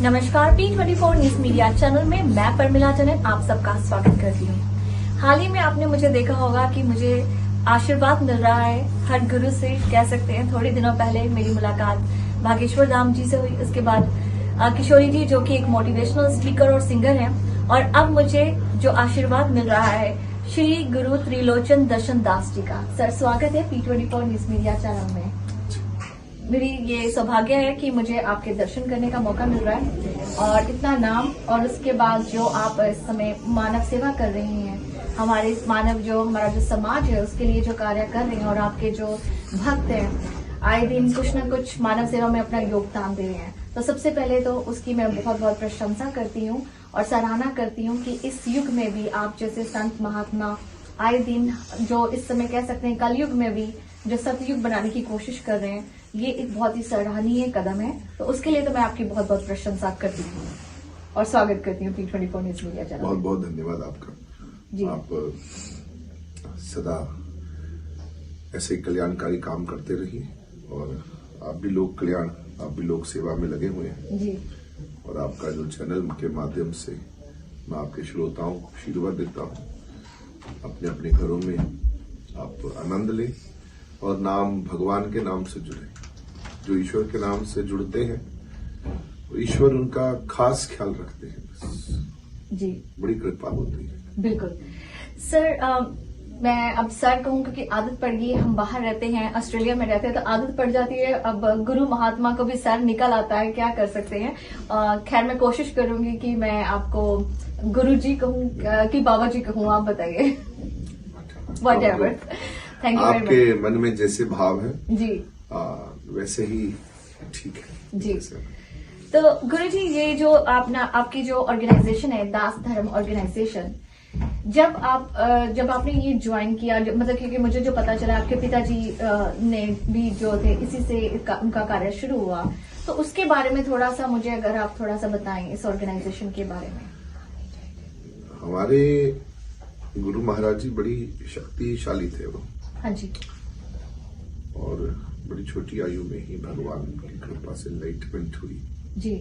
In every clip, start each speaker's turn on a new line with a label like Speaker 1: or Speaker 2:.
Speaker 1: नमस्कार, P24 news media channel में मैं परमिला टंडन आप सबका स्वागत करती हूँ। हाल ही में आपने मुझे देखा होगा कि मुझे आशीर्वाद मिल रहा है हर गुरु से, कह सकते हैं। थोड़े दिनों पहले मेरी मुलाकात भागेश्वर धाम जी से हुई। उसके बाद किशोरी जी जो कि एक मोटिवेशनल स्पीकर और सिंगर हैं, और अब मुझे जो आशीर्वाद मिल रहा है श्री गुरु त्रिलोचन दर्शन दास जी का। सर, स्वागत है P24 न्यूज मीडिया चैनल में। मेरी ये सौभाग्य है कि मुझे आपके दर्शन करने का मौका मिल रहा है, और इतना नाम, और उसके बाद जो आप इस समय मानव सेवा कर रही हैं, हमारे हमारा जो समाज है उसके लिए जो कार्य कर रही हैं, और आपके जो भक्त हैं आए दिन कुछ न कुछ मानव सेवा में अपना योगदान दे रहे हैं। तो सबसे पहले तो उसकी मैं बहुत बहुत प्रशंसा करती हूँ और सराहना करती हूँ कि इस युग में भी आप जैसे संत महात्मा आए दिन जो इस समय कह सकते हैं कलयुग में भी जो सतयुग बनाने की कोशिश कर रहे हैं, ये एक बहुत ही सराहनीय कदम है। तो उसके लिए तो मैं आपकी बहुत बहुत प्रशंसा करती हूँ और स्वागत करती हूँ P24 न्यूज मीडिया चैनल।
Speaker 2: बहुत बहुत धन्यवाद आपका जी। आप सदा ऐसे कल्याणकारी काम करते रहिए, और आप भी लोग कल्याण, आप भी लोग सेवा में लगे हुए हैं जी। और आपका जो चैनल के माध्यम से मैं आपके श्रोताओं को आशीर्वाद देता हूँ, अपने अपने घरों में आप आनंद लें और नाम भगवान के नाम से जुड़े। जो ईश्वर के नाम से जुड़ते हैं तो ईश्वर उनका खास ख्याल रखते हैं जी। बड़ी कृपा होती है।
Speaker 1: बिल्कुल सर, मैं अब सर कहूँ क्योंकि आदत पड़ गई। हम बाहर रहते हैं, ऑस्ट्रेलिया में रहते हैं, तो आदत पड़ जाती है। अब गुरु महात्मा को भी सर निकल आता है, क्या कर सकते हैं। खैर, मैं कोशिश करूंगी कि मैं आपको गुरु जी कहूँ कि बाबा जी कहूँ, आप बताइए। Whatever, thank you very much.
Speaker 2: आपके मन में जैसे भाव है
Speaker 1: जी,
Speaker 2: वैसे ही ठीक है
Speaker 1: जी। तो गुरु जी, ये जो आपकी जो ऑर्गेनाइजेशन है, दास धर्म ऑर्गेनाइजेशन, जब आपने ये ज्वाइन किया, मतलब क्योंकि मुझे जो पता चला आपके पिताजी ने भी जो थे इसी से उनका कार्य शुरू हुआ, तो उसके बारे में थोड़ा सा मुझे अगर आप थोड़ा सा बताएं इस ऑर्गेनाइजेशन के बारे में।
Speaker 2: हमारे गुरु महाराज जी बड़ी शक्तिशाली थे वो।
Speaker 1: हाँ जी।
Speaker 2: और बड़ी छोटी आयु में ही भगवान की कृपा से एनलाइटमेंट हुई
Speaker 1: जी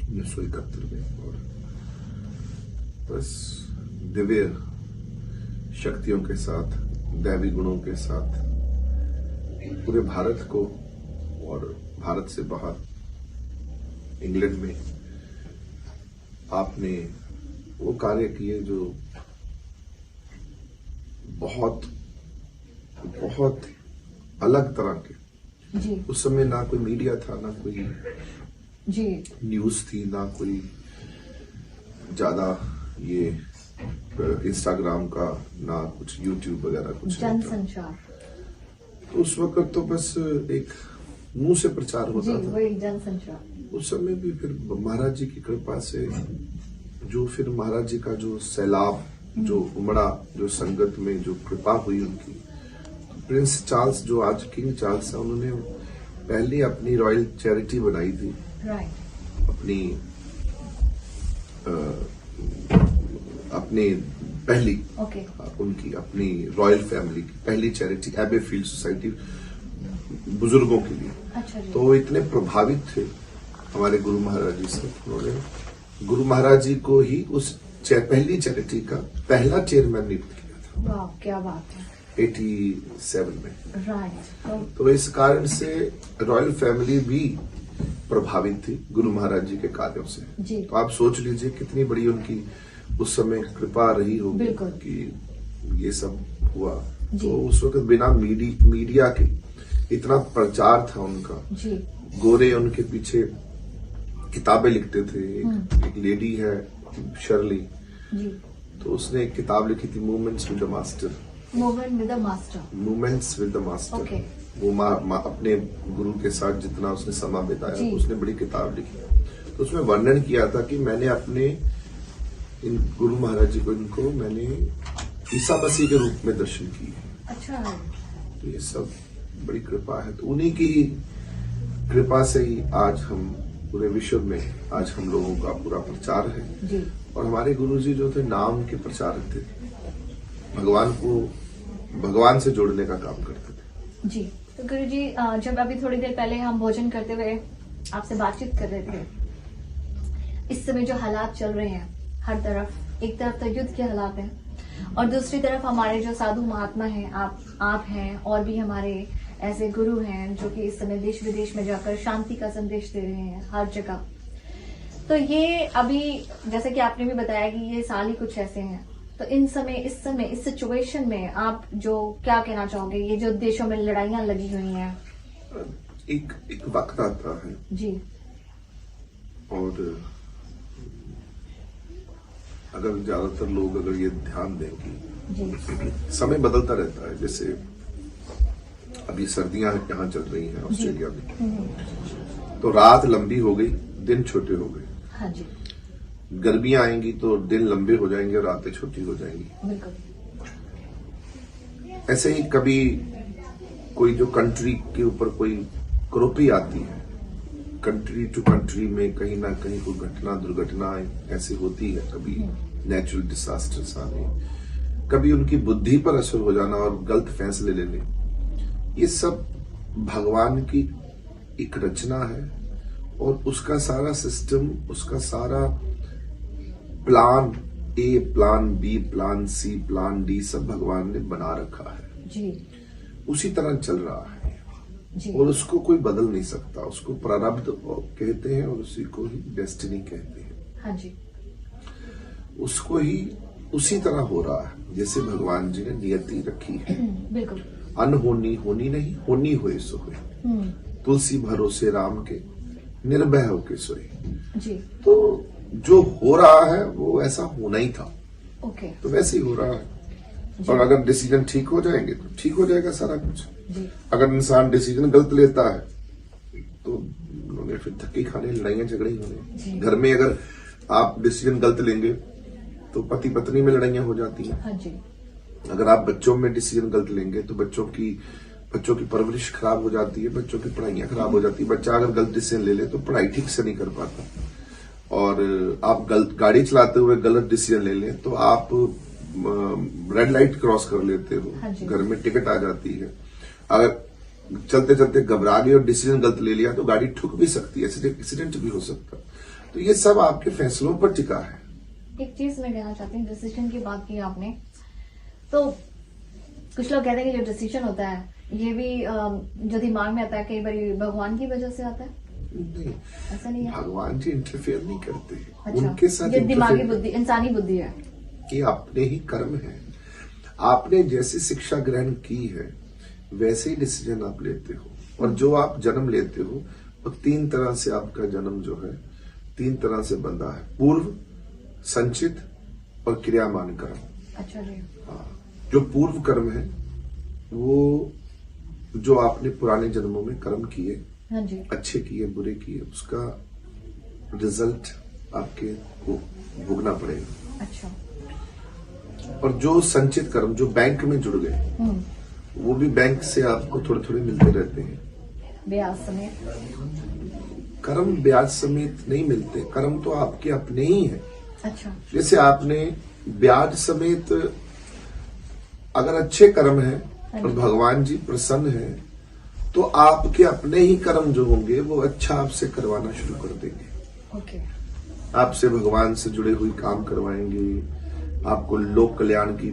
Speaker 2: 1971 में, और बस दिव्य शक्तियों के साथ, दैवी गुणों के साथ पूरे भारत को, और भारत से बाहर इंग्लैंड में आपने वो कार्य किए जो बहुत बहुत अलग तरह के जी। उस समय ना कोई मीडिया था, ना कोई जी न्यूज थी, ना कोई ज्यादा ये इंस्टाग्राम का, ना कुछ यूट्यूब वगैरह कुछ
Speaker 1: जनसंचार।
Speaker 2: तो उस वक्त तो बस एक मुंह से प्रचार होता था,
Speaker 1: वही जनसंचार।
Speaker 2: उस समय भी फिर महाराज जी की कृपा से जो फिर महाराज जी का जो सैलाब जो उमड़ा, जो संगत में जो कृपा हुई उनकी, प्रिंस चार्ल्स जो आज किंग चार्ल्स है, उन्होंने पहली अपनी रॉयल चैरिटी बनाई थी। अपनी पहली उनकी अपनी रॉयल फैमिली की पहली चैरिटी एबे फील्ड सोसाइटी बुजुर्गों के लिए। अच्छा जी। तो वो इतने प्रभावित थे हमारे गुरु महाराज जी से, उन्होंने गुरु महाराज जी को ही उस पहली चैरिटी का पहला चेयरमैन नियुक्त किया था।
Speaker 1: वाह, क्या बात है।
Speaker 2: 87 में।
Speaker 1: राइट।
Speaker 2: तो इस कारण से रॉयल फैमिली भी प्रभावित थी गुरु महाराज जी के कार्यों से जी। तो आप सोच लीजिए कितनी बड़ी उनकी उस समय कृपा रही होगी कि ये सब हुआ। तो उस वक्त बिना मीडिया के इतना प्रचार था उनका जी। गोरे उनके पीछे किताबें लिखते थे। एक लेडी है शर्ली जी, तो उसने एक किताब लिखी थी movements with the master. Movements with the master. वो अपने गुरु के साथ जितना उसने समय बिताया, उसने बड़ी किताब लिखी। तो उसमें वर्णन किया था कि मैंने अपने इन गुरु महाराज जी को, इनको मैंने ईसा मसीह के रूप में दर्शन किए। अच्छा। तो ये सब बड़ी कृपा है। तो उन्हीं की कृपा से ही आज हम पूरे विश्व में आज हम लोगों का पूरा प्रचार है जी। और हमारे गुरु जी जो थे नाम के प्रचारक थे, भगवान से जोड़ने का काम करते थे जी।
Speaker 1: तो गुरु जी, जब अभी थोड़ी देर पहले हम भोजन करते हुए आपसे बातचीत कर रहे थे, इस समय जो हालात चल रहे हैं हर तरफ, एक तरफ तो युद्ध के हालात हैं और दूसरी तरफ हमारे जो साधु महात्मा हैं, आप हैं और भी हमारे ऐसे गुरु हैं जो कि इस समय देश विदेश में जाकर शांति का संदेश दे रहे हैं हर जगह। तो ये अभी जैसे कि आपने भी बताया कि ये साल ही कुछ ऐसे हैं, तो इस सिचुएशन में आप जो क्या कहना चाहोगे? ये जो देशों में लड़ाइयां लगी हुई हैं,
Speaker 2: एक वक्त आता है
Speaker 1: जी,
Speaker 2: और अगर ज्यादातर लोग अगर ये ध्यान दें कि
Speaker 1: जी,
Speaker 2: समय बदलता रहता है, जैसे अभी सर्दियां यहाँ चल रही हैं ऑस्ट्रेलिया में, तो रात लंबी हो गई, दिन छोटे हो गए।
Speaker 1: हाँ जी,
Speaker 2: गर्मियां आएंगी तो दिन लंबे हो जाएंगे और रातें छोटी हो जाएंगी।
Speaker 1: बिल्कुल।
Speaker 2: ऐसे ही कभी कोई जो कंट्री के ऊपर कोई क्रोपी आती है, कंट्री टू कंट्री में कहीं ना कहीं कोई घटना दुर्घटना ऐसी होती है, कभी नेचुरल डिजास्टर्स आने, कभी उनकी बुद्धि पर असर हो जाना और गलत फैसले लेने, ये सब भगवान की एक रचना है और उसका सारा सिस्टम, उसका सारा plan A, plan B, plan C, plan D सब भगवान ने बना रखा है
Speaker 1: जी,
Speaker 2: उसी तरह चल रहा है
Speaker 1: जी,
Speaker 2: और उसको कोई बदल नहीं सकता। उसको प्रारब्ध कहते हैं और उसी को ही डेस्टिनी कहते हैं।
Speaker 1: हाँ जी,
Speaker 2: उसको ही उसी तरह हो रहा है जैसे भगवान जी ने नियति रखी है।
Speaker 1: बिल्कुल।
Speaker 2: अनहोनी होनी नहीं, होनी हुए सो हुए। तुलसी भरोसे राम के, निर्भय होके सोए।
Speaker 1: जी,
Speaker 2: तो जो हो रहा है वो ऐसा होना ही था,
Speaker 1: ओके,
Speaker 2: तो वैसे ही हो रहा है। और अगर डिसीजन ठीक हो जाएंगे तो ठीक हो जाएगा सारा कुछ।
Speaker 1: जी,
Speaker 2: अगर इंसान डिसीजन गलत लेता है तो उन्होंने फिर धक्के खाने, लड़ाइयां झगड़े ही होने। घर में अगर आप डिसीजन गलत लेंगे तो पति पत्नी में लड़ाइयां हो जाती हैं।
Speaker 1: हाँ जी,
Speaker 2: अगर आप बच्चों में डिसीजन गलत लेंगे तो बच्चों की परवरिश खराब हो जाती है, बच्चों की पढ़ाइयां खराब हो जाती है। बच्चा अगर गलत डिसीजन ले ले तो पढ़ाई ठीक से नहीं कर पाता। और आप गाड़ी चलाते हुए गलत डिसीजन ले लें तो आप रेड लाइट क्रॉस कर लेते हो,
Speaker 1: हाँ जी।
Speaker 2: घर में टिकट आ जाती है। अगर चलते चलते घबरा गए और डिसीजन गलत ले लिया तो गाड़ी ठुक भी सकती है, एक्सीडेंट भी हो सकता है। तो ये सब आपके फैसलों पर टिका है।
Speaker 1: एक चीज मैं कहना चाहती हूँ, डिसीजन की बात की आपने, तो कुछ लोग कहते हैं कि जो डिसीजन होता है ये भी जो दिमाग में आता है कई बार भगवान की वजह से आता है।
Speaker 2: नहीं,
Speaker 1: ऐसा नहीं है?
Speaker 2: भगवान जी इंटरफेयर नहीं करते।
Speaker 1: अच्छा,
Speaker 2: उनके साथ
Speaker 1: ये दिमागी
Speaker 2: interfere-
Speaker 1: बुद्धि, इंसानी बुद्धि है।
Speaker 2: ये अपने ही कर्म है। आपने जैसी शिक्षा ग्रहण की है वैसे ही डिसीजन आप लेते हो। और जो आप जन्म लेते हो वो 3 तरह से आपका जन्म जो है 3 तरह से बंधा है, पूर्व, संचित और क्रियामान कर्म।
Speaker 1: अच्छा जी,
Speaker 2: हाँ, जो पूर्व कर्म है वो जो आपने पुराने जन्मों में कर्म किए,
Speaker 1: हाँ जी,
Speaker 2: अच्छे किए बुरे किए, उसका रिजल्ट आपके को भोगना पड़ेगा।
Speaker 1: अच्छा,
Speaker 2: और जो संचित कर्म जो बैंक में जुड़ गए वो भी बैंक से आपको थोड़े थोड़े मिलते रहते हैं।
Speaker 1: ब्याज समय,
Speaker 2: कर्म ब्याज समेत नहीं मिलते, कर्म तो आपके अपने ही है।
Speaker 1: अच्छा,
Speaker 2: जैसे आपने ब्याज समेत अगर अच्छे कर्म है और भगवान जी प्रसन्न है तो आपके अपने ही कर्म जो होंगे वो अच्छा आपसे करवाना शुरू कर देंगे।
Speaker 1: ओके,
Speaker 2: आपसे भगवान से जुड़े हुए काम करवाएंगे, आपको लोक कल्याण की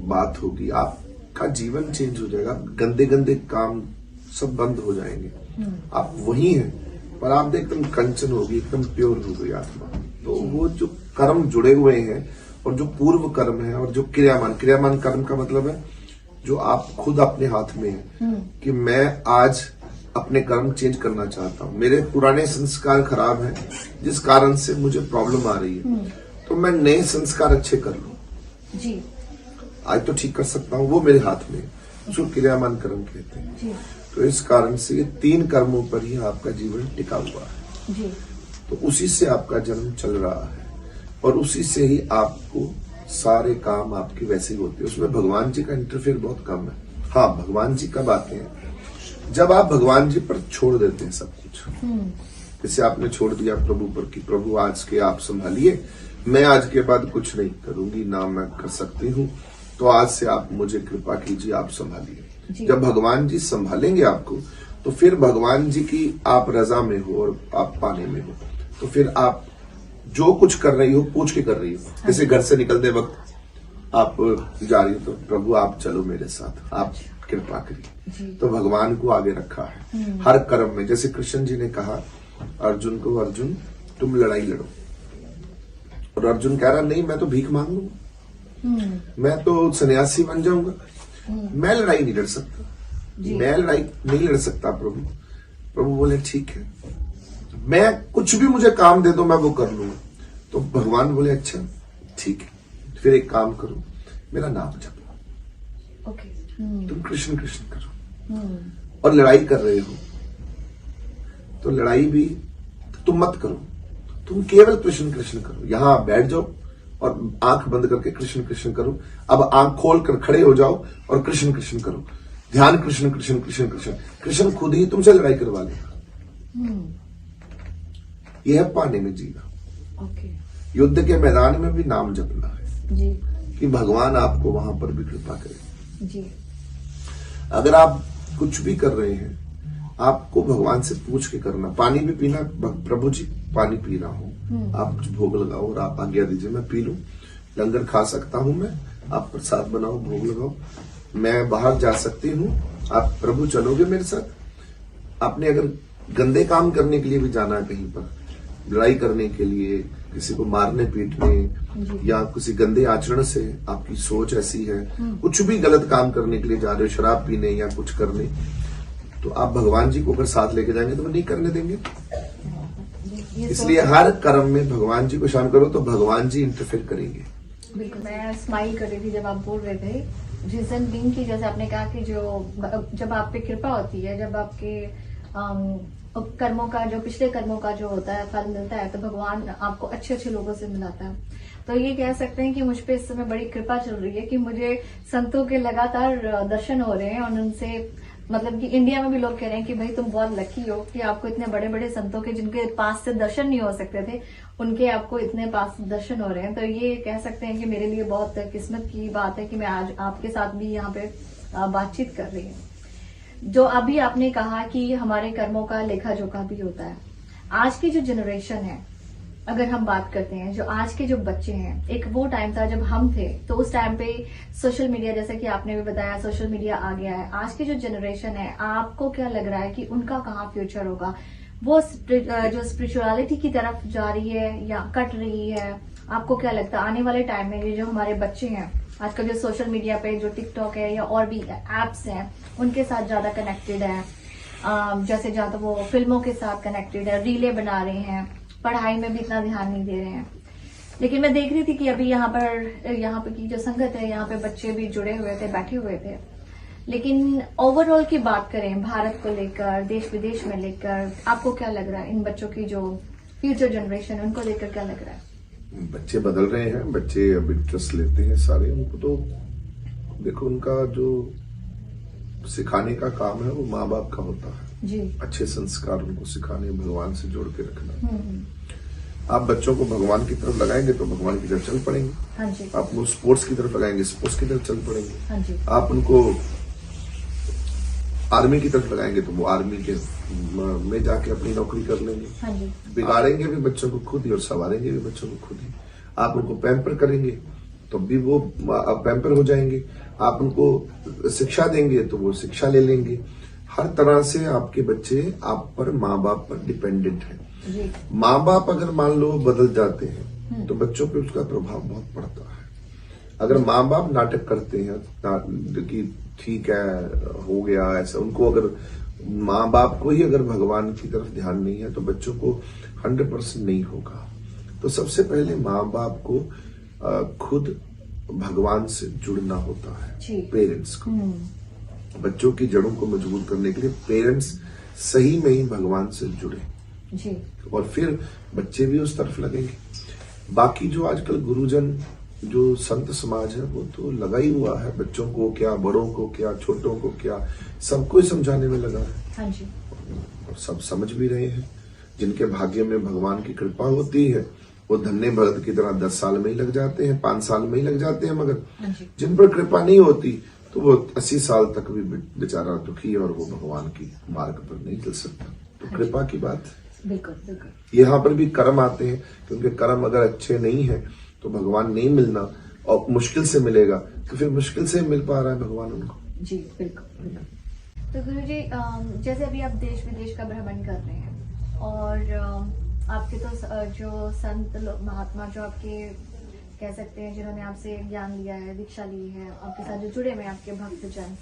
Speaker 2: बात होगी, आपका जीवन चेंज हो जाएगा, गंदे गंदे काम सब बंद हो जाएंगे। आप वही हैं पर आप एकदम कंचन होगी, एकदम प्योर हो गई आत्मा। तो वो जो कर्म जुड़े हुए हैं और जो पूर्व कर्म है और जो क्रियामान कर्म का मतलब है जो आप खुद अपने हाथ में है कि मैं आज अपने कर्म चेंज करना चाहता हूँ। मेरे पुराने संस्कार खराब हैं जिस कारण से मुझे प्रॉब्लम आ रही है, तो मैं नए संस्कार अच्छे कर लूं।
Speaker 1: जी,
Speaker 2: आज तो ठीक कर सकता हूँ, वो मेरे हाथ में, जो क्रियामान कर्म कहते हैं।
Speaker 1: जी,
Speaker 2: तो इस कारण से ये 3 कर्मों पर ही आपका जीवन टिका हुआ है।
Speaker 1: जी,
Speaker 2: तो उसी से आपका जन्म चल रहा है और उसी से ही आपको सारे काम आपके वैसे ही होते हैं। उसमें भगवान जी का इंटरफेयर बहुत कम है। हाँ, भगवान जी कब आते हैं जब आप भगवान जी पर छोड़ देते हैं सब कुछ। जैसे आपने छोड़ दिया प्रभु पर कि प्रभु आज के आप संभालिए, मैं आज के बाद कुछ नहीं करूंगी, ना मैं कर सकती हूँ, तो आज से आप मुझे कृपा कीजिए, आप संभालिए। जब भगवान जी संभालेंगे आपको तो फिर भगवान जी की आप रजा में हो और आप पाने में हो, तो फिर आप जो कुछ कर रही हो पूछ के कर रही हो। जैसे घर से निकलते वक्त आप जा रही हो तो प्रभु आप चलो मेरे साथ, आप कृपा करिए, तो भगवान को आगे रखा है हर कर्म में। जैसे कृष्ण जी ने कहा अर्जुन को, अर्जुन तुम लड़ाई लड़ो, और अर्जुन कह रहा नहीं मैं तो भीख मांग लूंगा, मैं तो सन्यासी बन जाऊंगा, मैं लड़ाई नहीं लड़ सकता, मैं लड़ाई नहीं लड़ सकता प्रभु। प्रभु बोले ठीक है, मैं कुछ भी मुझे काम दे दो मैं वो कर लूंगा। तो भगवान बोले अच्छा ठीक है, फिर एक काम करो, मेरा नाम जपो, तुम कृष्ण कृष्ण करो, और लड़ाई कर रहे हो तो लड़ाई भी तुम मत करो, तुम केवल कृष्ण कृष्ण करो। यहां बैठ जाओ और आंख बंद करके कृष्ण कृष्ण करो। अब आंख खोल कर खड़े हो जाओ और कृष्ण कृष्ण करो, ध्यान कृष्ण कृष्ण कृष्ण कृष्ण। कृष्ण खुद ही तुमसे लड़ाई करवा लेगा। यह है पाने में जीना। युद्ध के मैदान में भी नाम जपना है
Speaker 1: जी।
Speaker 2: कि भगवान आपको वहां पर भी कृपा करे
Speaker 1: जी।
Speaker 2: अगर आप कुछ भी कर रहे हैं आपको भगवान से पूछ के करना। पानी भी पीना, प्रभु जी पानी पी रहा हूँ, आप भोग लगाओ और आप आज्ञा दीजिए मैं पी लूं, लंगर खा सकता हूं मैं, आप प्रसाद बनाओ भोग लगाओ, मैं बाहर जा सकती हूँ, आप प्रभु चलोगे मेरे साथ। आपने अगर गंदे काम करने के लिए भी जाना है कहीं पर, लड़ाई करने के लिए, किसी को मारने पीटने या किसी गंदे आचरण से आपकी सोच ऐसी है, कुछ भी गलत काम करने के लिए जा रहे हो, शराब पीने या कुछ करने, तो आप भगवान जी को अगर साथ लेके जाएंगे तो वो नहीं करने देंगे। इसलिए हर कर्म में भगवान जी को शामिल करो तो भगवान जी इंटरफेयर करेंगे।
Speaker 1: बिल्कुल, मैं स्माइल कर रही थी जब आप बोल रहे थे। रीजन बीइंग की जैसे आपने कहा कि जब आप पे कृपा होती है, जब आपके कर्मों का जो पिछले कर्मों का जो होता है फल मिलता है, तो भगवान आपको अच्छे अच्छे लोगों से मिलाता है। तो ये कह सकते हैं कि मुझ पे इस समय बड़ी कृपा चल रही है कि मुझे संतों के लगातार दर्शन हो रहे हैं, और उनसे मतलब कि इंडिया में भी लोग कह रहे हैं कि भाई तुम बहुत लकी हो कि आपको इतने बड़े बड़े संतों के जिनके पास से दर्शन नहीं हो सकते थे, उनके आपको इतने पास दर्शन हो रहे हैं। तो ये कह सकते हैं कि मेरे लिए बहुत किस्मत की बात है कि मैं आज आपके साथ भी यहाँ पे बातचीत कर रही हूँ। जो अभी आपने कहा कि हमारे कर्मों का लेखा जोखा भी होता है। आज की जो जनरेशन है, अगर हम बात करते हैं, जो आज के जो बच्चे हैं, एक वो टाइम था जब हम थे, तो उस टाइम पे सोशल मीडिया, जैसे कि आपने भी बताया, सोशल मीडिया आ गया है। आज की जो जनरेशन है, आपको क्या लग रहा है कि उनका कहाँ फ्यूचर होगा? वो जो स्पिरिचुअलिटी की तरफ जा रही है या कट रही है? आपको क्या लगता है आने वाले टाइम में ये जो हमारे बच्चे हैं आजकल, जो सोशल मीडिया पे जो टिकटॉक है या और भी एप्स हैं, उनके साथ ज्यादा कनेक्टेड है, जैसे जहाँ तो वो फिल्मों के साथ कनेक्टेड है, रीलें बना रहे हैं, पढ़ाई में भी इतना ध्यान नहीं दे रहे हैं। लेकिन मैं देख रही थी कि अभी यहाँ पर की जो संगत है, यहाँ पे बच्चे भी जुड़े हुए थे, बैठे हुए थे। लेकिन ओवरऑल की बात करें भारत को लेकर, देश विदेश में लेकर, आपको क्या लग रहा है इन बच्चों की जो फ्यूचर जनरेशन, उनको लेकर क्या लग रहा है?
Speaker 2: बच्चे बदल रहे हैं, बच्चे अब इंटरेस्ट लेते हैं सारे। उनको तो देखो, उनका जो सिखाने का काम है वो माँ बाप का होता है
Speaker 1: जी।
Speaker 2: अच्छे संस्कार उनको सिखाने, भगवान से जोड़ के रखना। आप बच्चों को भगवान की तरफ लगाएंगे तो भगवान की तरफ चल पड़ेंगे।
Speaker 1: हाँ जी।
Speaker 2: आप उनको स्पोर्ट्स की तरफ लगाएंगे, स्पोर्ट्स की तरफ चल पड़ेंगे।
Speaker 1: हाँ जी।
Speaker 2: आप उनको आर्मी की तरफ लगाएंगे तो वो आर्मी के में जाके अपनी नौकरी कर लेंगे।
Speaker 1: हाँ जी।
Speaker 2: बिगाड़ेंगे भी बच्चों को खुद ही और संवारेंगे भी बच्चों को खुद ही। आप उनको पैम्पर करेंगे तो भी वो पैम्पर हो जाएंगे। आप उनको शिक्षा देंगे तो वो शिक्षा ले लेंगे। हर तरह से आपके बच्चे आप पर, माँ बाप पर डिपेंडेंट हैं। माँ बाप अगर मान लो बदल जाते हैं तो बच्चों पे उसका प्रभाव बहुत पड़ता है। अगर माँ बाप नाटक करते हैं कि ठीक है हो गया ऐसा, उनको अगर माँ बाप को ही अगर भगवान की तरफ ध्यान नहीं है तो बच्चों को 100% नहीं होगा। तो सबसे पहले माँ बाप को खुद भगवान से जुड़ना होता है। पेरेंट्स को, बच्चों की जड़ों को मजबूत करने के लिए पेरेंट्स सही में ही भगवान से जुड़े
Speaker 1: जी। और
Speaker 2: फिर बच्चे भी उस तरफ लगेंगे। बाकी जो आजकल गुरुजन, जो संत समाज है, वो तो लगा ही हुआ है, बच्चों को क्या, बड़ों को क्या, छोटों को क्या, सबको ही समझाने में लगा है।
Speaker 1: हाँ जी।
Speaker 2: और सब समझ भी रहे हैं। जिनके भाग्य में भगवान की कृपा होती है वो धन्य भरत की तरह 10 साल में ही लग जाते हैं, 5 साल में ही लग जाते हैं। मगर जिन पर कृपा नहीं होती तो वो 80 साल तक भी बेचारा दुखी और वो भगवान की मार्ग पर नहीं चल सकता। तो कृपा की बात।
Speaker 1: बिल्कुल बिल्कुल।
Speaker 2: यहाँ पर भी कर्म आते हैं, क्योंकि कर्म अगर अच्छे नहीं है तो भगवान नहीं मिलना, और मुश्किल से मिलेगा तो फिर मुश्किल से मिल पा रहा है भगवान उनको।
Speaker 1: जी बिल्कुल। तो गुरु जी, जैसे अभी आप देश विदेश का भ्रमण कर रहे हैं, और आपके तो जो संत लोग, महात्मा जो आपके कह सकते हैं, जिन्होंने आपसे ज्ञान लिया है, दीक्षा ली है, आपके साथ जो जुड़े हुए हैं आपके भक्तजन,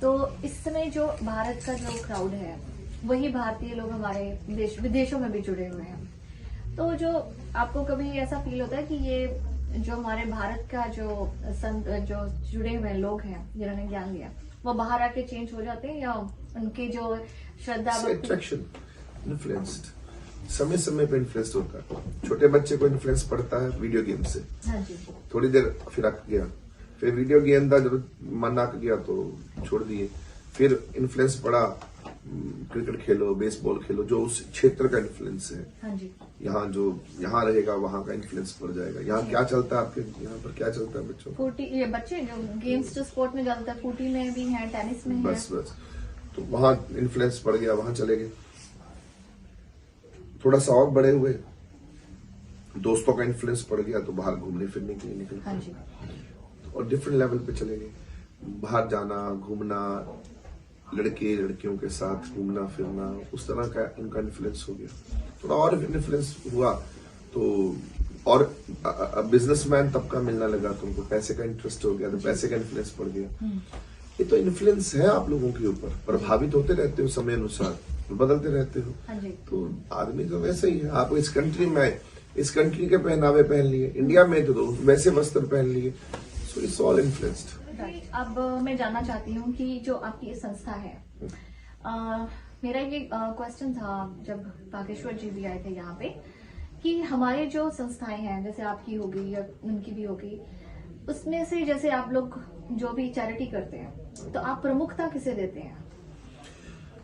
Speaker 1: तो इस समय जो भारत का जो क्राउड है वही भारतीय लोग हमारे देश विदेशों में भी जुड़े हुए हैं। तो जो आपको कभी ऐसा फील होता है कि ये जो हमारे भारत का जो संत जो जुड़े हुए लोग हैं जिन्होंने ज्ञान लिया, वो बाहर आके चेंज हो जाते हैं, या उनके जो श्रद्धा
Speaker 2: अट्रैक्शन इन्फ्लुएंस्ड समय समय पे इन्फ्लुएंस होता है। छोटे बच्चे को इन्फ्लुएंस पड़ता है वीडियो गेम से,
Speaker 1: हाँ जी,
Speaker 2: थोड़ी देर फिर अक गया, फिर वीडियो गेम था जब मन अक गया तो छोड़ दिए, फिर इन्फ्लुएंस पड़ा क्रिकेट खेलो, बेसबॉल खेलो, जो उस क्षेत्र का इन्फ्लुएंस है।
Speaker 1: हाँ जी,
Speaker 2: यहाँ जो यहाँ रहेगा वहाँ का इन्फ्लुएंस पड़ जाएगा। यहाँ क्या चलता है आपके यहाँ पर, क्या चलता है बच्चों को?
Speaker 1: फूटी, ये बच्चे जो गेम्स जो स्पोर्ट में ज्यादातर फूटी में भी है, टेनिस में
Speaker 2: बस तो वहाँ इन्फ्लुएंस पड़ गया, वहां चले गए। थोड़ा सा और बड़े हुए, दोस्तों का इन्फ्लुएंस पड़ गया तो बाहर घूमने फिरने के लिए निकल
Speaker 1: हाँ जी,
Speaker 2: और डिफरेंट लेवल पे चले गए। बाहर जाना, घूमना, लड़के लड़कियों के साथ घूमना फिरना, उस तरह का उनका इन्फ्लुएंस हो गया। थोड़ा और इन्फ्लुएंस हुआ तो और बिजनेसमैन तबका मिलने लगा, तो उनको पैसे का इंटरेस्ट हो गया, तो पैसे का इन्फ्लुएंस पड़ गया। ये तो इन्फ्लुएंस है आप लोगों के ऊपर, प्रभावित होते रहते हो समय अनुसार, बदलते रहते हो।
Speaker 1: हाँ जी,
Speaker 2: तो आदमी तो वैसे ही है। आप इस कंट्री में इस कंट्री के पहनावे पहन लिए, इंडिया में तो वैसे वस्त्र पहन लिए, सो इट्स ऑल इन्फ्लुएंस्ड।
Speaker 1: अब मैं जानना चाहती हूँ कि जो आपकी ये संस्था है, मेरा ये क्वेश्चन था जब बागेश्वर जी भी आए थे यहाँ पे, कि हमारे जो संस्थाएं हैं, जैसे आपकी होगी या उनकी भी होगी, उसमें से जैसे आप लोग जो भी चैरिटी करते हैं, तो आप प्रमुखता किसे देते हैं?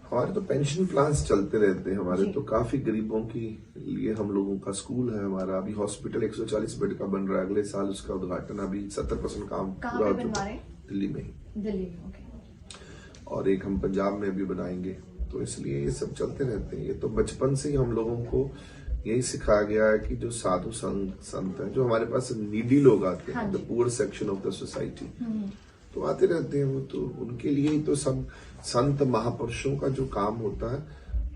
Speaker 2: हमारे तो पेंशन प्लान्स चलते रहते हैं। हमारे
Speaker 1: जी।
Speaker 2: तो काफी गरीबों के लिए हम लोगों का स्कूल है। हमारा अभी हॉस्पिटल 140 बेड का बन रहा है, अगले साल उसका उद्घाटन, अभी 70% काम
Speaker 1: कहाँ
Speaker 2: पूरा
Speaker 1: पे
Speaker 2: हो
Speaker 1: बनवा
Speaker 2: चुका
Speaker 1: रहे
Speaker 2: है,
Speaker 1: हैं?
Speaker 2: दिल्ली में ही।
Speaker 1: दिल्ली में, ओके।
Speaker 2: और एक हम पंजाब में भी बनाएंगे। तो इसलिए ये सब चलते रहते हैं। ये तो बचपन से ही हम लोगों को यही सिखाया गया है कि जो साधु संत हैं, जो हमारे पास नीडी लोग आते हैं,
Speaker 1: हाँ
Speaker 2: द
Speaker 1: जी।
Speaker 2: Poor section of the society, तो आते रहते हैं। वो तो उनके लिए ही तो सब संत महापुरुषों का जो काम होता है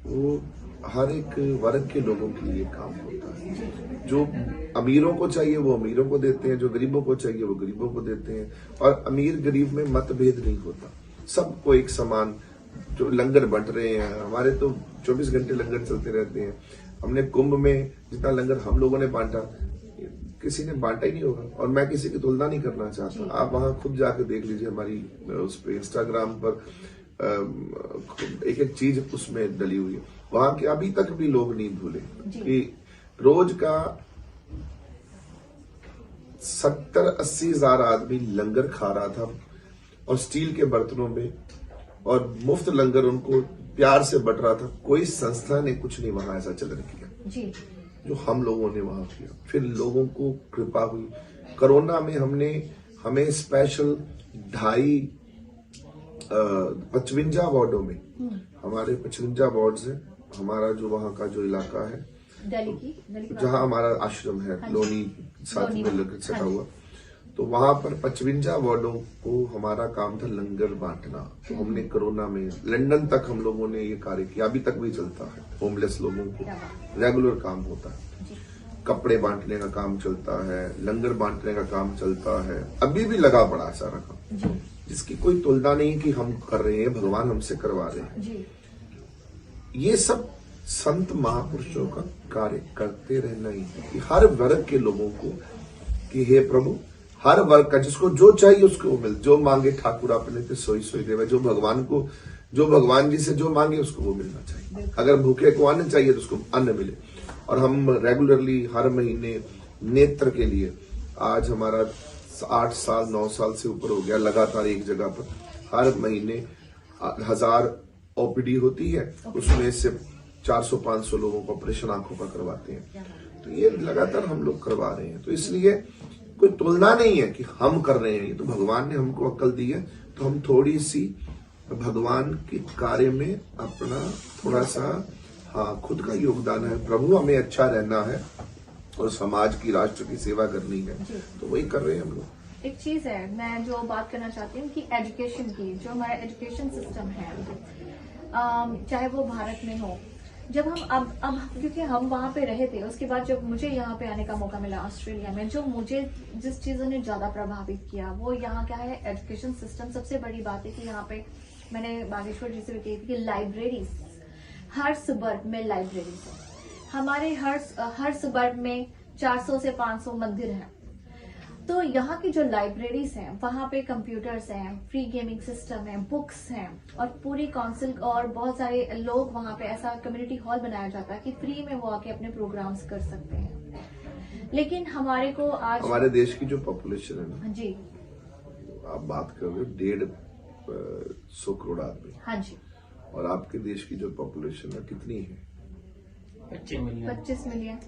Speaker 2: वो हर एक वर्ग के लोगों के लिए काम होता है। जो अमीरों को चाहिए वो अमीरों को देते हैं, जो गरीबों को चाहिए वो गरीबों को देते हैं। और अमीर गरीब में मतभेद नहीं होता, सबको एक समान। जो लंगर बंट रहे हैं, हमारे तो 24 घंटे लंगर चलते रहते हैं। हमने कुंभ में जितना लंगर हम लोगों ने बांटा, किसी ने बांटा ही नहीं होगा। और मैं किसी की तुलना नहीं करना चाहता, आप वहां खुद जाकर देख लीजिए। हमारी उस पे इंस्टाग्राम पर एक एक चीज उसमें डली हुई है। वहां के अभी तक भी लोग नहीं भूले कि रोज का 70-80 हजार आदमी लंगर खा रहा था, और स्टील के बर्तनों में, और मुफ्त लंगर उनको प्यार से बट रहा था। कोई संस्था ने कुछ नहीं वहां ऐसा चलन किया
Speaker 1: जी,
Speaker 2: जो हम लोगों ने वहां किया। फिर लोगों को कृपा हुई। कोरोना में हमें स्पेशल 55 वार्डों में, हमारे 55 वार्ड्स हैं। हमारा जो वहां का जो इलाका है,
Speaker 1: दिल्ली की
Speaker 2: जहां हमारा आश्रम है,
Speaker 1: हाँ जी।
Speaker 2: लोनी साथ
Speaker 1: लोनी
Speaker 2: में
Speaker 1: में,
Speaker 2: लग सटा
Speaker 1: हाँ जी।
Speaker 2: हुआ, तो वहां पर 55 वार्डों को हमारा काम था लंगर बांटना। तो हमने कोरोना में लंदन तक हम लोगों ने ये कार्य किया, अभी तक भी चलता है। होमलेस लोगों को
Speaker 1: क्या बात।
Speaker 2: रेगुलर काम होता है,
Speaker 1: जी,
Speaker 2: कपड़े बांटने का काम चलता है, लंगर बांटने का काम चलता है, अभी भी लगा पड़ा है सारा काम,
Speaker 1: जी,
Speaker 2: जिसकी कोई तुलना नहीं कि हम कर रहे हैं, भगवान हमसे करवा रहे हैं।
Speaker 1: जी,
Speaker 2: ये सब संत महापुरुषों का कार्य करते रहना ही है कि हर वर्ग के लोगों को, कि हे प्रभु, हर वर्ग का जिसको जो चाहिए उसको मिल, जो मांगे ठाकुर अपने ते सोई सोई देवे। जो भगवान जी से जो मांगे उसको वो मिलना चाहिए। अगर भूखे को अन्न चाहिए तो उसको अन्न मिले। और हम रेगुलरली हर महीने नेत्र के लिए, आज हमारा 8 साल 9 साल से ऊपर हो गया, लगातार एक जगह पर हर महीने 1000 ओपीडी होती है, उसमें से 400-500 लोगों को ऑपरेशन आंखों का करवाते हैं। तो ये लगातार हम लोग करवा रहे हैं। तो इसलिए कोई तुलना नहीं है कि हम कर रहे हैं, ये तो भगवान ने हमको अक्ल दी है। तो हम थोड़ी सी भगवान के कार्य में अपना थोड़ा सा हाँ, खुद का योगदान है। प्रभु हमें अच्छा रहना है और समाज की, राष्ट्र की सेवा करनी है, तो वही कर रहे हैं हम लोग।
Speaker 1: एक चीज है, मैं जो बात करना चाहती हूँ कि एजुकेशन की, जो हमारा एजुकेशन सिस्टम है, चाहे वो भारत में हो, जब हम अब क्योंकि हम वहां पे रहे थे, उसके बाद जब मुझे यहाँ पे आने का मौका मिला ऑस्ट्रेलिया में, जो मुझे जिस चीजों ने ज्यादा प्रभावित किया वो यहाँ क्या है, एजुकेशन सिस्टम। सबसे बड़ी बात है कि यहाँ पे, मैंने बागेश्वर जी से भी कही थी कि लाइब्रेरीज, हर सुबर्ब में लाइब्रेरीज है। हमारे हर सुबर्ब में 400 से 500 मंदिर हैं। तो यहाँ की जो लाइब्रेरीज हैं, वहां पे कंप्यूटर्स हैं, फ्री गेमिंग सिस्टम है, बुक्स हैं, और पूरी काउंसिल और बहुत सारे लोग वहां पे, ऐसा कम्युनिटी हॉल बनाया जाता है कि फ्री में वो आके अपने प्रोग्राम्स कर सकते हैं। लेकिन हमारे को आज,
Speaker 2: हमारे देश की जो पॉपुलेशन है ना
Speaker 1: जी,
Speaker 2: आप बात कर रहे हो 150 करोड़ आदमी,
Speaker 1: हाँ जी,
Speaker 2: और आपके देश की जो पॉपुलेशन है कितनी है?
Speaker 1: 25 मिलियन।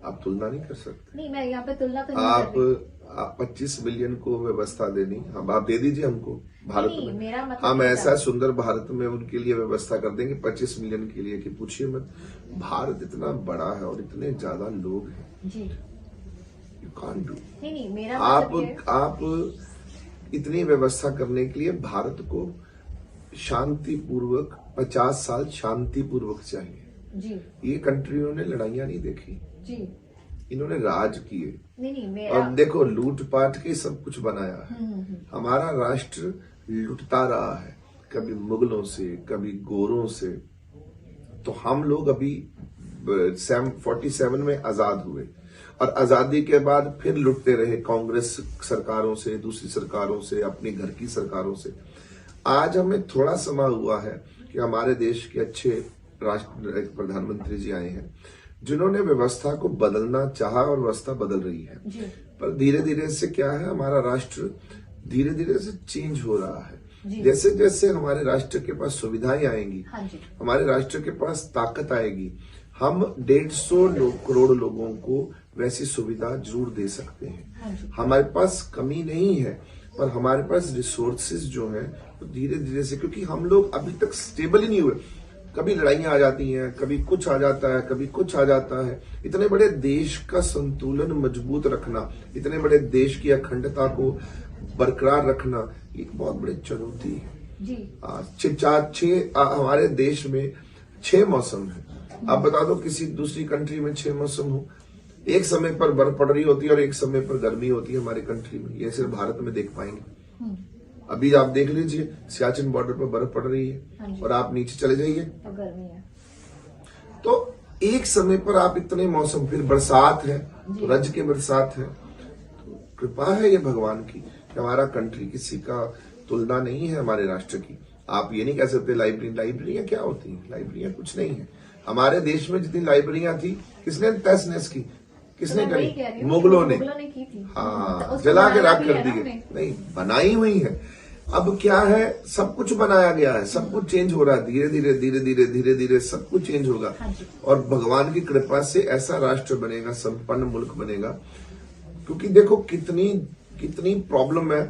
Speaker 2: आप तुलना नहीं कर सकते।
Speaker 1: नहीं, मैं यहाँ पे तुलना तो नहीं कर रही।
Speaker 2: आप 25 मिलियन को व्यवस्था देनी, हम आप दे दीजिए हमको भारत
Speaker 1: नहीं,
Speaker 2: में,
Speaker 1: मेरा मतलब
Speaker 2: हम
Speaker 1: ये
Speaker 2: ऐसा
Speaker 1: था।
Speaker 2: सुंदर भारत में उनके लिए व्यवस्था कर देंगे 25 मिलियन के लिए कि पूछिए मत। भारत इतना बड़ा है और इतने ज्यादा लोग हैं,
Speaker 1: जी,
Speaker 2: यू कांट डू।
Speaker 1: नहीं, मेरा
Speaker 2: आप
Speaker 1: मतलब ये,
Speaker 2: आप इतनी व्यवस्था करने के लिए भारत को शांतिपूर्वक 50 साल शांतिपूर्वक चाहिए।
Speaker 1: जी,
Speaker 2: ये कंट्रियों ने लड़ाइयां नहीं देखी,
Speaker 1: जी,
Speaker 2: इन्होंने राज किए
Speaker 1: नहीं, मेरा,
Speaker 2: और देखो लूटपाट के सब कुछ बनाया है। हमारा राष्ट्र लुटता रहा है, कभी मुगलों से, कभी गोरों से। तो हम लोग अभी 47 में आजाद हुए और आजादी के बाद फिर लुटते रहे, कांग्रेस सरकारों से, दूसरी सरकारों से, अपने घर की सरकारों से। आज हमें थोड़ा समय हुआ है कि हमारे देश के अच्छे राष्ट्र प्रधानमंत्री जी आए हैं, जिन्होंने व्यवस्था को बदलना चाहा और व्यवस्था बदल रही है।
Speaker 1: जी,
Speaker 2: पर धीरे धीरे से क्या है, हमारा राष्ट्र धीरे धीरे से चेंज हो रहा है।
Speaker 1: जी,
Speaker 2: जैसे जैसे हमारे राष्ट्र के पास सुविधाएं आएंगी,
Speaker 1: हाँ जी,
Speaker 2: हमारे राष्ट्र के पास ताकत आएगी, हम 150 करोड़ लोगों को वैसी सुविधा जरूर दे सकते हैं।
Speaker 1: हाँ जी,
Speaker 2: हमारे पास कमी नहीं है, पर हमारे पास रिसोर्सेज जो हैं तो धीरे धीरे से, क्योंकि हम लोग अभी तक स्टेबल ही नहीं हुए, कभी लड़ाइयां आ जाती हैं, कभी कुछ आ जाता है, कभी कुछ आ जाता है। इतने बड़े देश का संतुलन मजबूत रखना, इतने बड़े देश की अखंडता को बरकरार रखना, एक बहुत बड़ी चुनौती है।
Speaker 1: जी,
Speaker 2: हमारे देश में 6 मौसम है। आप बता दो किसी दूसरी कंट्री में 6 मौसम हो? एक समय पर बर्फ पड़ रही होती है और एक समय पर गर्मी होती है हमारी कंट्री में, ये सिर्फ भारत में देख पाएंगे। अभी आप देख लीजिए, सियाचिन बॉर्डर पर बर्फ पड़ रही है और आप नीचे चले जाइए
Speaker 1: तो गर्मी है।
Speaker 2: तो एक समय पर आप इतने मौसम, फिर बरसात है तो रज के बरसात है। तो कृपा है ये भगवान की कि हमारा कंट्री किसी का तुलना नहीं है हमारे राष्ट्र की। आप ये नहीं कह सकते लाइब्रेरियां क्या होती हैं, लाइब्रेरियां कुछ नहीं है। हमारे देश में जितनी लाइब्रेरियां थी, किसने तहस नहस की, किसने करी? मुगलों ने
Speaker 1: की थी।
Speaker 2: हाँ, जला के राख कर दिए। नहीं, बनाई हुई है। अब क्या है, सब कुछ बनाया गया है, सब कुछ चेंज हो रहा है, धीरे धीरे धीरे धीरे धीरे धीरे सब कुछ चेंज होगा। और भगवान की कृपा से ऐसा राष्ट्र बनेगा, संपन्न मुल्क बनेगा। क्योंकि देखो कितनी कितनी प्रॉब्लम है,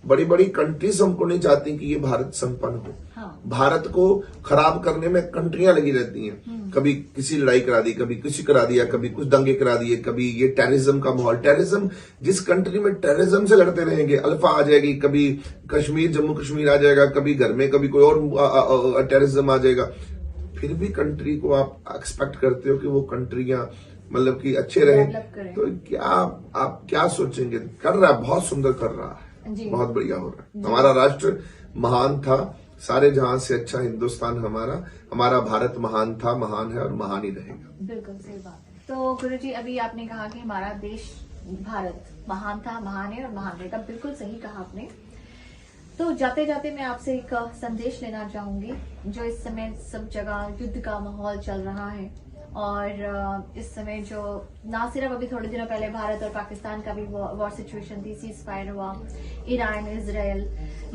Speaker 2: बड़ी बड़ी कंट्रीज हमको नहीं चाहती कि ये भारत संपन्न हो।
Speaker 1: हाँ।
Speaker 2: भारत को खराब करने में कंट्रियां लगी रहती हैं। कभी किसी लड़ाई करा दी, कभी किसी करा दिया, कभी कुछ दंगे करा दिए, कभी ये टेररिज्म का माहौल। टेररिज्म, जिस कंट्री में टेररिज्म से लड़ते रहेंगे, अल्फा आ जाएगी, कभी कश्मीर, जम्मू कश्मीर आ जाएगा, कभी घर में कभी कोई और टेररिज्म आ जाएगा। फिर भी कंट्री को आप एक्सपेक्ट करते हो कि वो कंट्रियां मतलब कि अच्छे रहे। तो क्या आप क्या सोचेंगे? कर रहा है, बहुत सुंदर कर रहा है, बहुत बढ़िया हो रहा है। हमारा राष्ट्र महान था, सारे जहां से अच्छा हिंदुस्तान हमारा भारत महान था, महान है और महान ही रहेगा।
Speaker 1: बिल्कुल सही बात है। तो गुरुजी, अभी आपने कहा कि हमारा देश भारत महान था, महान है और महान रहेगा। बिल्कुल सही कहा आपने। तो जाते जाते मैं आपसे एक संदेश लेना चाहूंगी। जो इस समय सब जगह युद्ध का माहौल चल रहा है, और इस समय जो ना सिर्फ अभी थोड़े दिनों पहले भारत और पाकिस्तान का भी वॉर सिचुएशन थी, सीज फायर हुआ, ईरान, इजराइल,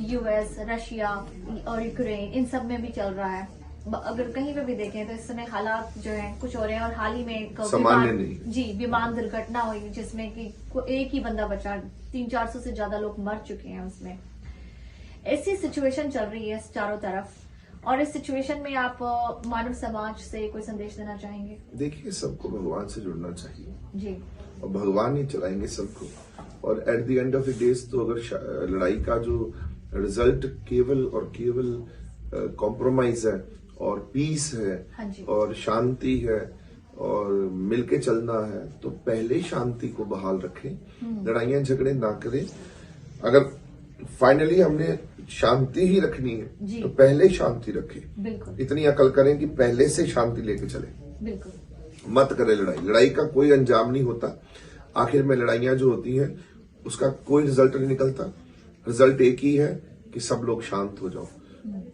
Speaker 1: यूएस, रशिया और यूक्रेन, इन सब में भी चल रहा है। अगर कहीं पे भी देखें तो इस समय हालात जो है कुछ हो रहे हैं। और हाल ही में एक विमान दुर्घटना हुई जिसमें कि एक ही बंदा बचा, 300-400 से ज्यादा लोग मर चुके हैं उसमें। ऐसी सिचुएशन चल रही है चारों तरफ, और इस सिचुएशन में आप मानव समाज से कोई संदेश देना चाहेंगे?
Speaker 2: देखिए, सबको भगवान से जुड़ना चाहिए
Speaker 1: जी।
Speaker 2: और भगवान ही चलाएंगे सबको। और at the end of the days तो अगर लड़ाई का जो रिजल्ट केवल और केवल कॉम्प्रोमाइज है और पीस है,
Speaker 1: हाँ जी।
Speaker 2: और शांति है और मिलके चलना है, तो पहले शांति को बहाल रखें, लड़ाइयां झगड़े ना करें। अगर फाइनली हमने शांति ही रखनी है तो पहले शांति रखें।
Speaker 1: बिल्कुल।
Speaker 2: इतनी अकल करें कि पहले से शांति लेके चले,
Speaker 1: बिल्कुल।
Speaker 2: मत करें लड़ाई। लड़ाई का कोई अंजाम नहीं होता, आखिर में लड़ाइयां जो होती हैं उसका कोई रिजल्ट नहीं निकलता। रिजल्ट एक ही है कि सब लोग शांत हो जाओ।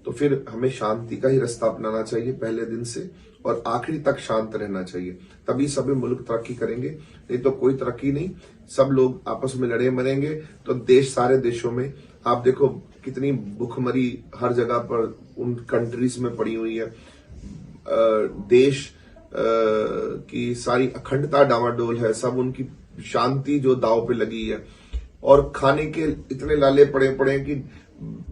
Speaker 2: तो फिर हमें शांति का ही रास्ता अपनाना चाहिए पहले दिन से, और आखिरी तक शांत रहना चाहिए, तभी सभी मुल्क तरक्की करेंगे। नहीं तो कोई तरक्की नहीं। सब लोग आपस में लड़े मरेंगे तो देश, सारे देशों में आप देखो कितनी भुखमरी हर जगह पर उन कंट्रीज में पड़ी हुई है। देश की सारी अखंडता डामाडोल है, सब उनकी शांति जो दाव पे लगी है, और खाने के इतने लाले पड़े हैं कि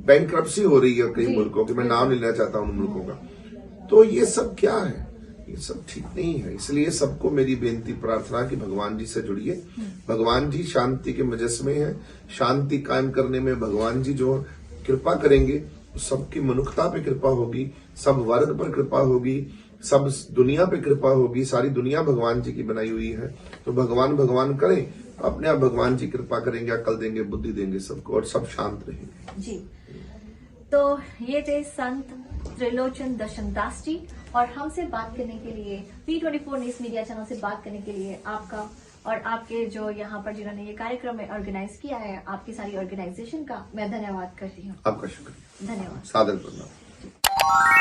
Speaker 2: बैंकरप्सी हो रही है कई मुल्कों की। मैं नाम नहीं लेना चाहता उन मुल्कों का। तो ये सब क्या है? ये सब ठीक नहीं है। इसलिए सबको मेरी बेनती प्रार्थना कि भगवान जी से जुड़िए। भगवान जी शांति के मुजस्मे हैं। शांति कायम करने में भगवान जी जो कृपा करेंगे, सबकी मनुष्यता पे कृपा होगी, सब वर्ग पर कृपा होगी, सब दुनिया पे कृपा होगी। सारी दुनिया भगवान जी की बनाई हुई है। तो भगवान भगवान करें, अपने आप भगवान जी कृपा करेंगे, अकल देंगे, बुद्धि देंगे सबको, और सब शांत रहेंगे।
Speaker 1: जी। तो ये थे संत त्रिलोचन दर्शनदास जी, और हमसे बात करने के लिए, P24 न्यूज मीडिया चैनल से बात करने के लिए आपका और आपके जो यहाँ पर जिन्होंने ये कार्यक्रम में ऑर्गेनाइज किया है, आपकी सारी ऑर्गेनाइजेशन का मैं धन्यवाद कर रही हूँ।
Speaker 2: आपका शुक्रिया,
Speaker 1: धन्यवाद।
Speaker 2: सादर प्रणाम।